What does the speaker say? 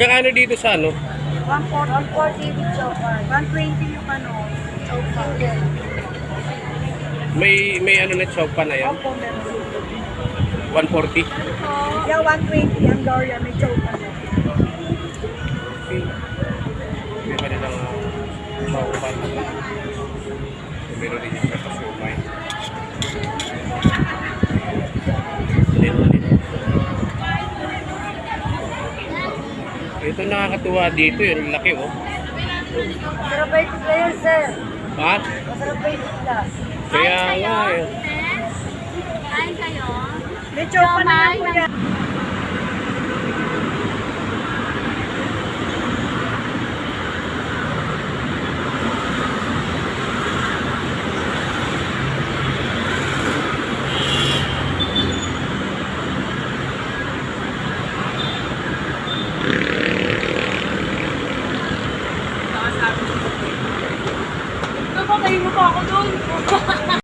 Magkano dito sa ano? 140 with chopper. 120 yung ano, chopper. May ano na chopa na yan? Opo, meron. 140? Yeah, 120 ang Doria, may chopper. Okay. May pa nilang maupan. Meron din yung kasumay. Ito nakakatuwa dito, yung laki oh. Masarap ba ito kayo, sir? Ha? Masarap ba ito sila? Kaya nga eh. Kain kayo? May chopper na lang po yan. Napatayin mo pa ako doon.